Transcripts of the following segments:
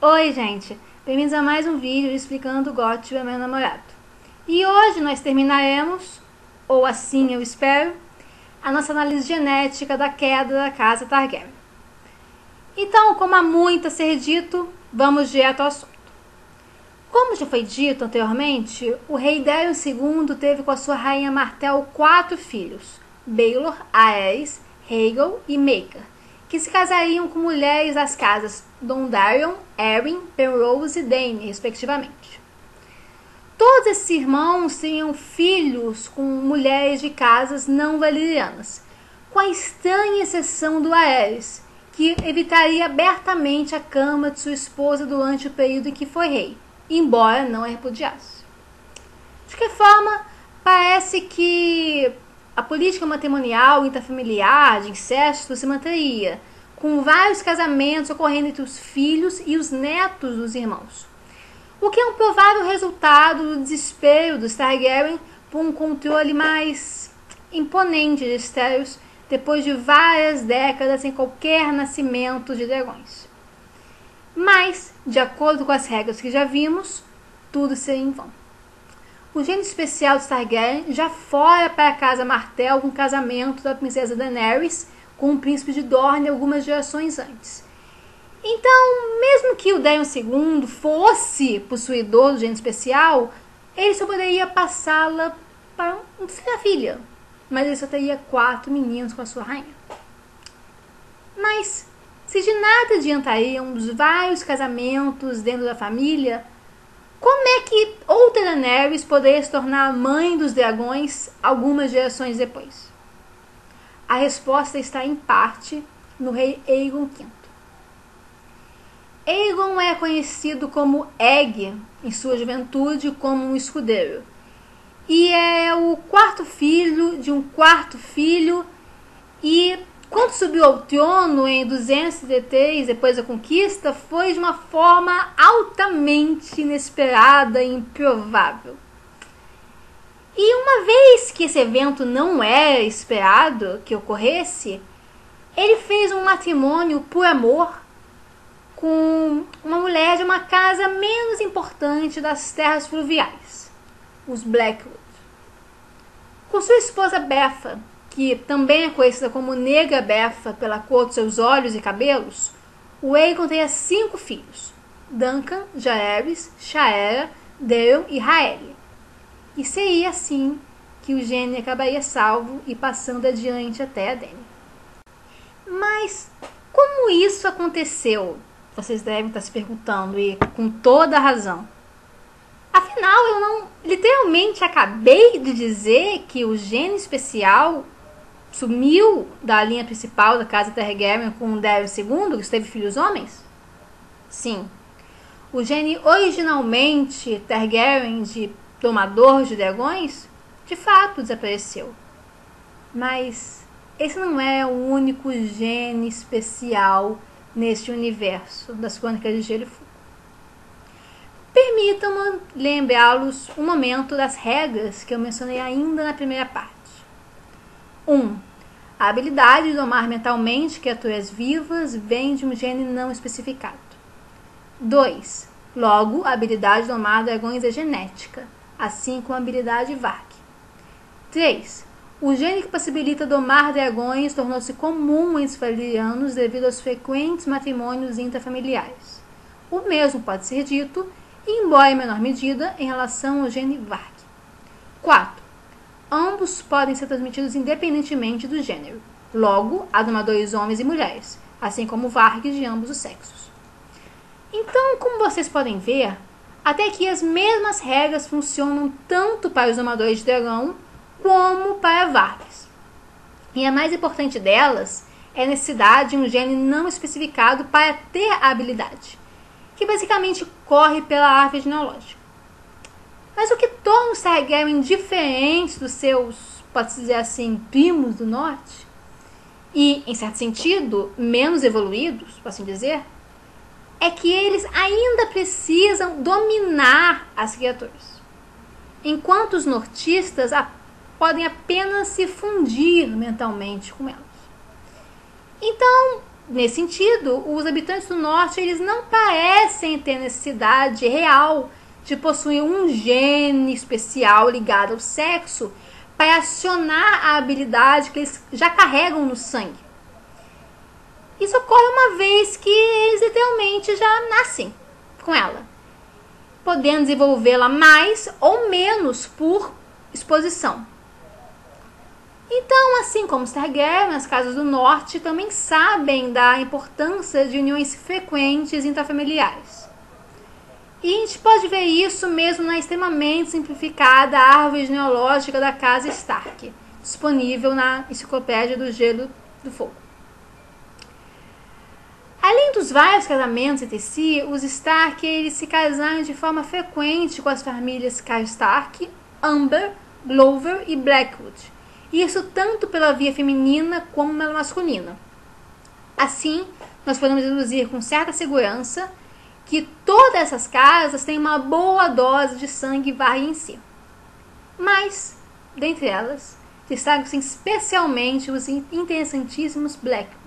Oi, gente! Bem-vindos a mais um vídeo explicando GOT ao meu namorado. E hoje nós terminaremos, ou assim eu espero, a nossa análise genética da queda da casa Targaryen. Então, como há muito a ser dito, vamos direto ao assunto. Como já foi dito anteriormente, o rei Daemon II teve com a sua rainha Martell 4 filhos, Baelor, Aerys, Rhaegal e Maegor, que se casariam com mulheres das casas Dondarrion, Arryn, Penrose e Dany, respectivamente. Todos esses irmãos tinham filhos com mulheres de casas não valerianas, com a estranha exceção do Aerys, que evitaria abertamente a cama de sua esposa durante o período em que foi rei, embora não a repudiasse. De qualquer forma, parece que a política matrimonial intrafamiliar de incesto se manteria, com vários casamentos ocorrendo entre os filhos e os netos dos irmãos, o que é um provável resultado do desespero dos Targaryen por um controle mais imponente de Estéreos depois de várias décadas sem qualquer nascimento de dragões. Mas, de acordo com as regras que já vimos, tudo seria em vão. O gênio especial dos Targaryen já fora para a casa Martell com o casamento da princesa Daenerys com o príncipe de Dorne algumas gerações antes. Então, mesmo que o Daemon II fosse possuidor do gênio especial, ele só poderia passá-la para uma filha, mas ele só teria 4 meninos com a sua rainha. Mas, se de nada adiantariam os vários casamentos dentro da família, como é que outra Daenerys poderia se tornar a mãe dos dragões algumas gerações depois? A resposta está em parte no rei Aegon V. Aegon é conhecido como Egg em sua juventude como um escudeiro, e é o 4º filho de um 4º filho, e quando subiu ao trono em 233 depois da conquista, foi de uma forma altamente inesperada e improvável. E uma vez que esse evento não era esperado que ocorresse, ele fez um matrimônio por amor com uma mulher de uma casa menos importante das terras fluviais, os Blackwood. Com sua esposa Betha, que também é conhecida como Negra Betha pela cor de seus olhos e cabelos, o Aegon teria 5 filhos: Duncan, Jaehaerys, Shaera, Daeron e Rhaenyra. E seria assim que o gênio acabaria salvo e passando adiante até a Dany. Mas como isso aconteceu? Vocês devem estar se perguntando, e com toda a razão. Afinal, eu não literalmente acabei de dizer que o gênio especial sumiu da linha principal da casa Targaryen com o Daemon II, que teve filhos homens? Sim. O gênio originalmente Targaryen de Domador de Dragões, de fato desapareceu. Mas esse não é o único gênio especial neste universo das Crônicas de Gelo e Fogo. Permitam-me lembrá-los um momento das regras que eu mencionei ainda na primeira parte. 1. A habilidade de domar mentalmente criaturas vivas vem de um gênio não especificado. 2. Logo, a habilidade de domar dragões é genética, assim como a habilidade Varg. 3. O gênio que possibilita domar dragões tornou-se comum entre os valerianos devido aos frequentes matrimônios intrafamiliares. O mesmo pode ser dito, embora em menor medida, em relação ao gênio Varg. 4. Ambos podem ser transmitidos independentemente do gênero. Logo, há domadores homens e mulheres, assim como Vargs de ambos os sexos. Então, como vocês podem ver, até aqui as mesmas regras funcionam tanto para os domadores de dragão como para Vargs. E a mais importante delas é a necessidade de um gênio não especificado para ter a habilidade, que basicamente corre pela árvore genealógica. Mas o que torna os Targaryen diferentes dos seus, pode-se dizer assim, primos do norte, e, em certo sentido, menos evoluídos, por assim dizer, é que eles ainda precisam dominar as criaturas, enquanto os nortistas podem apenas se fundir mentalmente com elas. Então, nesse sentido, os habitantes do norte eles não parecem ter necessidade real de possuir um gene especial ligado ao sexo para acionar a habilidade que eles já carregam no sangue. Isso ocorre uma vez que eles literalmente já nascem com ela, podendo desenvolvê-la mais ou menos por exposição. Então, assim como os Targaryen, as casas do norte também sabem da importância de uniões frequentes intrafamiliares. E a gente pode ver isso mesmo na extremamente simplificada árvore genealógica da casa Stark, disponível na Enciclopédia do Gelo do Fogo. Além dos vários casamentos entre si, os Stark eles se casaram de forma frequente com as famílias Karstark, Amber, Glover e Blackwood. Isso tanto pela via feminina como pela masculina. Assim, nós podemos deduzir com certa segurança que todas essas casas têm uma boa dose de sangue Varg em si. Mas, dentre elas, destacam-se especialmente os interessantíssimos Blackwood.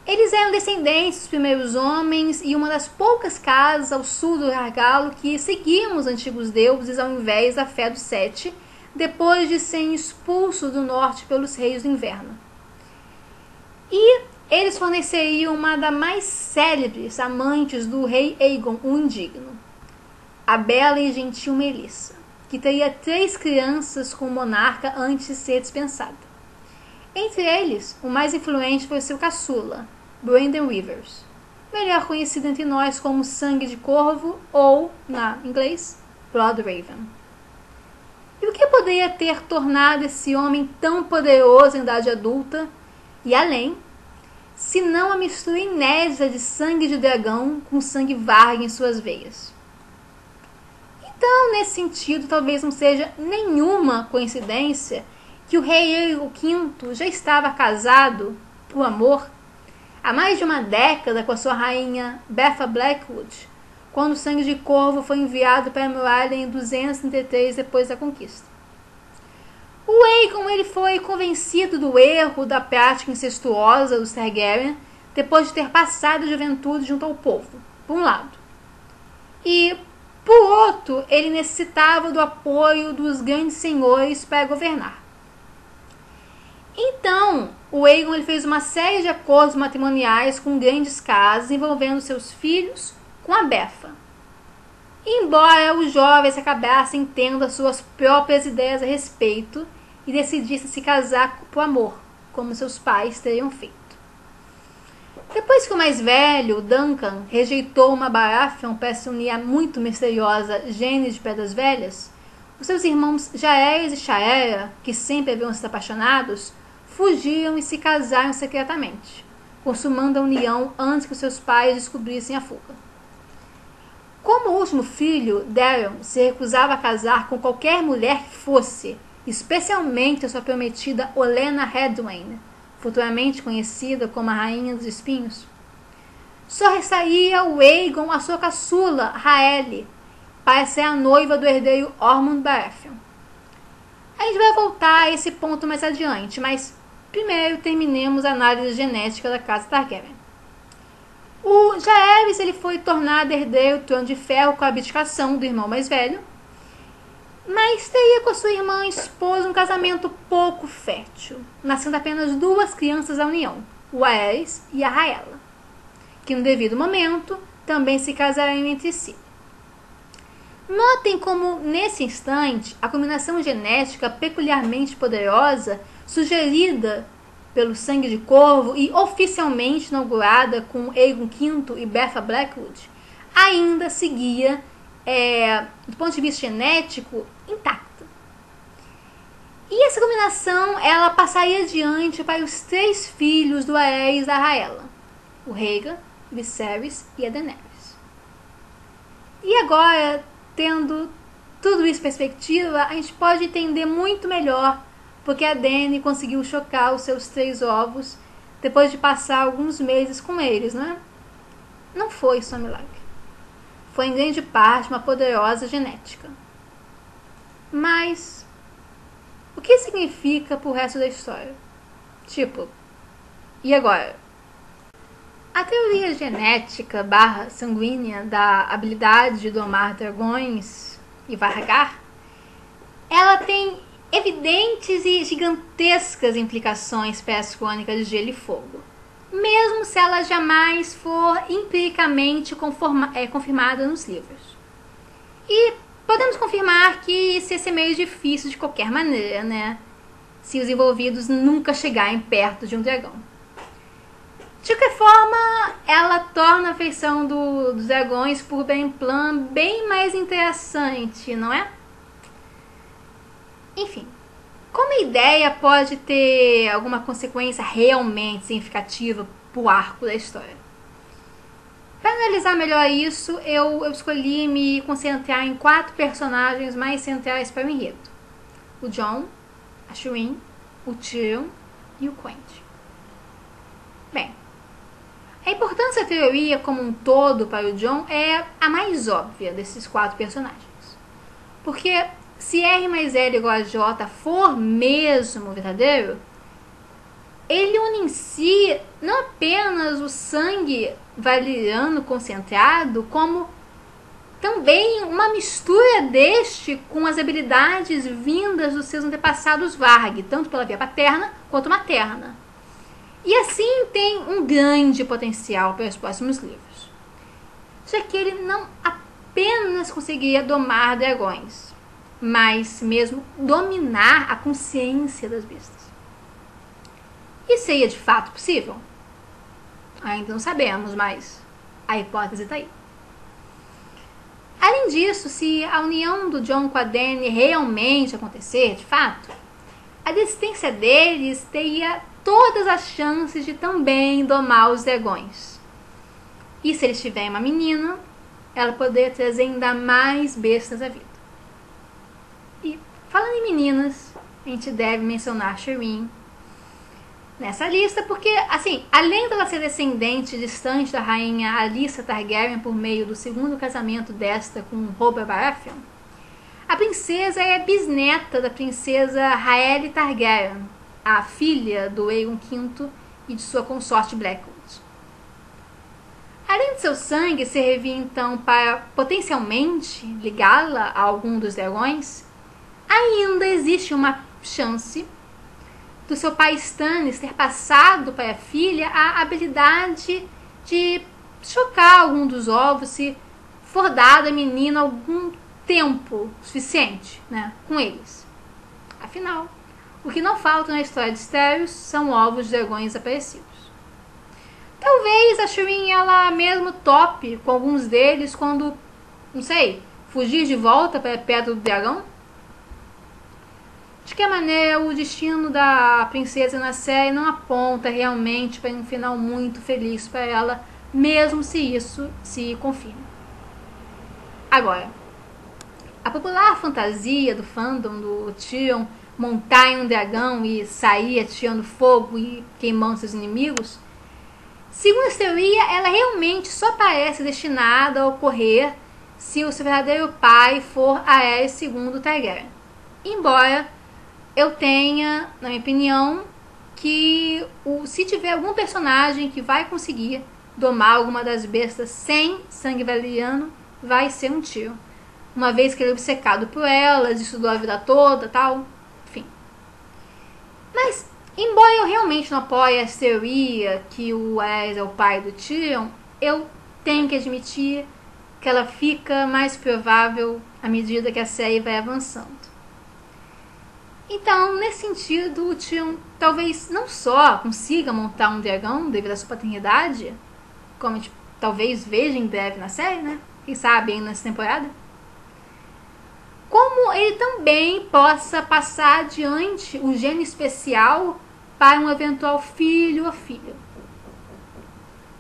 Eles eram descendentes dos primeiros homens e uma das poucas casas ao sul do Gargalo que seguiam os antigos deuses ao invés da fé dos Sete, depois de serem expulsos do norte pelos reis do inverno. E eles forneceriam uma das mais célebres amantes do rei Aegon, o Indigno, a bela e gentil Melissa, que teria 3 crianças com o monarca antes de ser dispensada. Entre eles, o mais influente foi seu caçula, Brandon Rivers, melhor conhecido entre nós como Sangue de Corvo ou, na inglês, Blood Raven. E o que poderia ter tornado esse homem tão poderoso em idade adulta e além, se não a mistura inédita de sangue de dragão com sangue Varg em suas veias? Então, nesse sentido, talvez não seja nenhuma coincidência que o rei Aegon V já estava casado, por amor, há mais de uma década com a sua rainha Betha Blackwood, quando o Sangue de Corvo foi enviado para a muralha em 233 depois da conquista. O Aegon ele foi convencido do erro da prática incestuosa dos Targaryen depois de ter passado a juventude junto ao povo, por um lado. E, por outro, ele necessitava do apoio dos grandes senhores para governar. Então, o Aegon ele fez uma série de acordos matrimoniais com grandes casas envolvendo seus filhos com a Betha. Embora os jovens acabassem tendo as suas próprias ideias a respeito e decidissem se casar por amor, como seus pais teriam feito. Depois que o mais velho, Duncan, rejeitou uma Baratheon para se unir à muito misteriosa Gênese de Pedras Velhas, os seus irmãos Jaehaerys e Shaera, que sempre haviam sido apaixonados, fugiram e se casaram secretamente, consumando a união antes que os seus pais descobrissem a fuga. Como o último filho, Daeron se recusava a casar com qualquer mulher que fosse, especialmente a sua prometida Olenna Redwayne, futuramente conhecida como a Rainha dos Espinhos, só restaria o Aegon a sua caçula, Raelle, para ser a noiva do herdeiro Ormond Baratheon. A gente vai voltar a esse ponto mais adiante, mas primeiro terminemos a análise genética da casa Targaryen. O Jaehaerys ele foi tornado herdeiro do Trono de Ferro com a abdicação do irmão mais velho, mas teria com a sua irmã esposa um casamento pouco fértil, nascendo apenas 2 crianças da união, o Aerys e a Rhaella, que no devido momento também se casariam entre si. Notem como, nesse instante, a combinação genética peculiarmente poderosa, sugerida pelo Sangue de Corvo e oficialmente inaugurada com Aegon V e Betha Blackwood, ainda seguia, do ponto de vista genético, intacta. E essa combinação ela passaria adiante para os 3 filhos do Aerys e da Rhaella, o Rhaegar, Viserys e a Daenerys. E agora, tendo tudo isso em perspectiva, a gente pode entender muito melhor porque a Dany conseguiu chocar os seus 3 ovos depois de passar alguns meses com eles, não é? Não foi só milagre. Foi em grande parte uma poderosa genética. Mas o que significa pro resto da história? Tipo, e agora? A teoria genética barra sanguínea da habilidade de domar dragões e Vargar, ela tem evidentes e gigantescas implicações para as crônicas de Gelo e Fogo, mesmo se ela jamais for empiricamente confirmada nos livros. E podemos confirmar que isso ia ser meio difícil de qualquer maneira, né? Se os envolvidos nunca chegarem perto de um dragão. De qualquer forma, ela torna a feição dos dragões por Benplan bem mais interessante, não é? Enfim, como a ideia pode ter alguma consequência realmente significativa para o arco da história? Para analisar melhor isso, eu escolhi me concentrar em 4 personagens mais centrais para o enredo: o Jon, a Shireen, o Tyrion e o Quentyn. Bem, a importância da teoria como um todo para o Jon é a mais óbvia desses 4 personagens. Porque se R mais L igual a J for mesmo verdadeiro, ele une em si não apenas o sangue valyriano concentrado, como também uma mistura deste com as habilidades vindas dos seus antepassados Varg, tanto pela via paterna quanto materna. E assim tem um grande potencial para os próximos livros, já que ele não apenas conseguiria domar dragões, mas mesmo dominar a consciência das bestas. Isso seria de fato possível? Ainda não sabemos, mas a hipótese está aí. Além disso, se a união do Jon com a Dany realmente acontecer, de fato, a descendência deles teria todas as chances de também domar os dragões. E se eles tiverem uma menina, ela poderia trazer ainda mais bestas à vida. E falando em meninas, a gente deve mencionar Shireen nessa lista, porque, assim, além dela ser descendente distante da rainha Alyssa Targaryen por meio do segundo casamento desta com Robert Baratheon, a princesa é bisneta da princesa Rhaelle Targaryen, a filha do Aegon V e de sua consorte Blackwood. Além de seu sangue servir então para potencialmente ligá-la a algum dos dragões, ainda existe uma chance do seu pai Stannis ter passado para a filha a habilidade de chocar algum dos ovos se for dado à menina algum tempo suficiente, né, com eles. Afinal, o que não falta na história de Styrios são ovos de dragões desaparecidos. Talvez a Shireen ela mesmo tope com alguns deles quando, não sei, fugir de volta para perto do dragão. De que maneira o destino da princesa na série não aponta realmente para um final muito feliz para ela, mesmo se isso se confirme. Agora, a popular fantasia do fandom do Tyrion montar em um dragão e sair atirando fogo e queimando seus inimigos, segundo essa teoria, ela realmente só parece destinada a ocorrer se o seu verdadeiro pai for Aerys II Targaryen. Embora eu tenha, na minha opinião, que se tiver algum personagem que vai conseguir domar alguma das bestas sem sangue valyriano, vai ser um Tyrion. Uma vez que ele é obcecado por elas, estudou a vida toda, tal, enfim. Mas, embora eu realmente não apoie essa teoria que o Aerys é o pai do Tyrion, eu tenho que admitir que ela fica mais provável à medida que a série vai avançando. Então, nesse sentido, o Tyrion talvez não só consiga montar um dragão devido à sua paternidade, como a gente talvez veja em breve na série, né? Quem sabe ainda nessa temporada, como ele também possa passar adiante o gene especial para um eventual filho ou filha.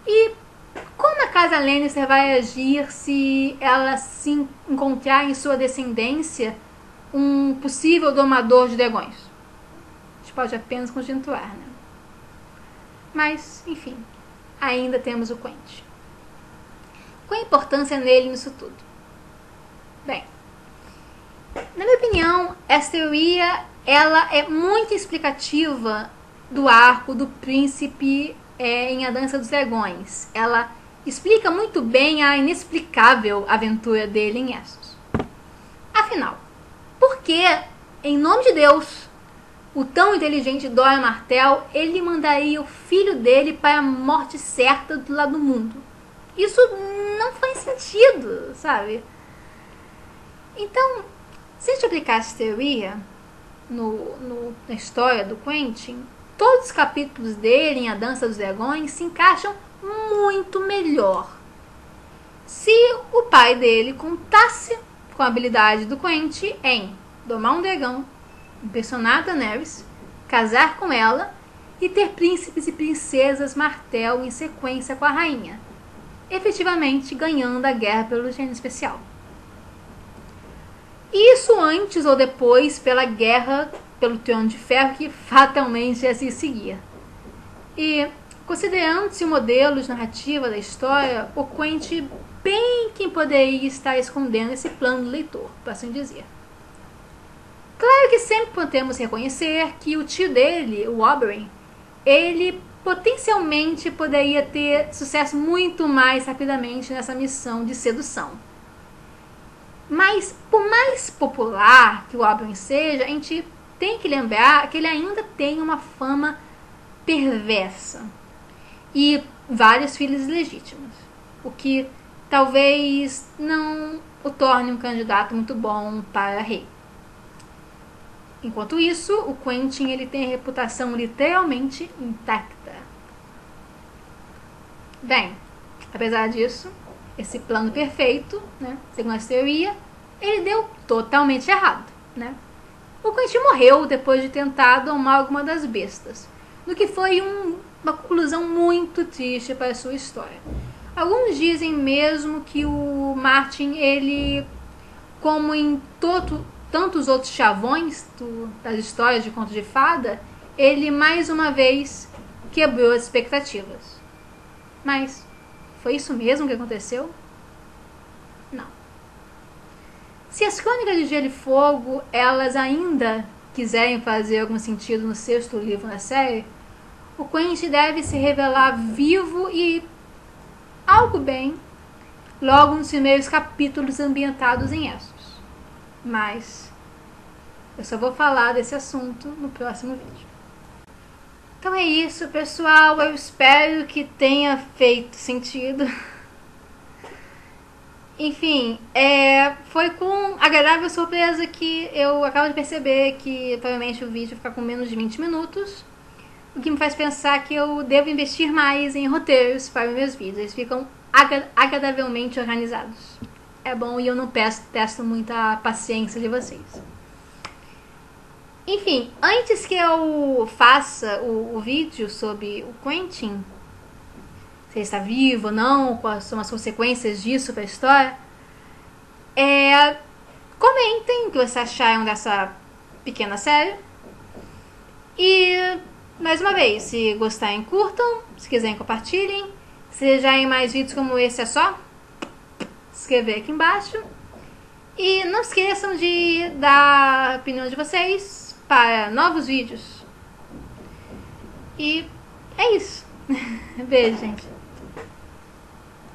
E como a casa Lannister vai agir se ela se encontrar em sua descendência um possível domador de dragões? A gente pode apenas conjecturar, né? Mas, enfim, ainda temos o Quentyn. Qual a importância nele nisso tudo? Bem, na minha opinião, essa teoria ela é muito explicativa do arco do príncipe em A Dança dos Dragões. Ela explica muito bem a inexplicável aventura dele em Essos. Afinal, por que, em nome de Deus, o tão inteligente Doran Martell, ele mandaria o filho dele para a morte certa do lado do mundo? Isso não faz sentido, sabe? Então, se a gente aplicar essa teoria na história do Quentin, todos os capítulos dele em A Dança dos Dragões se encaixam muito melhor se o pai dele contasse com a habilidade do Quentin em domar um dragão, impressionar Daenerys, casar com ela e ter príncipes e princesas Martell em sequência com a rainha, efetivamente ganhando a guerra pelo gênio especial. Isso antes ou depois pela guerra pelo Trono de Ferro, que fatalmente ia se seguir. E, considerando-se o modelo de narrativa da história, o Quentin bem quem poderia estar escondendo esse plano do leitor, por assim dizer. Claro que sempre podemos reconhecer que o tio dele, o Oberyn, ele potencialmente poderia ter sucesso muito mais rapidamente nessa missão de sedução. Mas, por mais popular que o Oberyn seja, a gente tem que lembrar que ele ainda tem uma fama perversa e vários filhos legítimos, o que talvez não o torne um candidato muito bom para rei. Enquanto isso, o Quentin ele tem a reputação literalmente intacta. Bem, apesar disso, esse plano perfeito, né, segundo a teoria, ele deu totalmente errado, né? O Quentin morreu depois de tentar domar alguma das bestas, no que foi uma conclusão muito triste para a sua história. Alguns dizem mesmo que o Martin, ele, como em tantos outros chavões das histórias de conto de fada, ele mais uma vez quebrou as expectativas. Mas foi isso mesmo que aconteceu? Não. Se as Crônicas de Gelo e Fogo, elas ainda quiserem fazer algum sentido no sexto livro da série, o Quentin deve se revelar vivo e algo bem logo nos primeiros capítulos ambientados em Essos. Mas eu só vou falar desse assunto no próximo vídeo. Então é isso, pessoal. Eu espero que tenha feito sentido. Enfim, foi com agradável surpresa que eu acabo de perceber que provavelmente o vídeo vai ficar com menos de 20 minutos. O que me faz pensar que eu devo investir mais em roteiros para meus vídeos. Eles ficam agradavelmente organizados. É bom e eu não testo muita paciência de vocês. Enfim, antes que eu faça o vídeo sobre o Quentin, se ele está vivo ou não, quais são as consequências disso para a história, comentem o que vocês acharam dessa pequena série. E, mais uma vez, se gostarem, curtam. Se quiserem, compartilhem. Se desejarem mais vídeos como esse, é só escrever aqui embaixo. E não esqueçam de dar a opinião de vocês para novos vídeos. E é isso. Beijo, gente.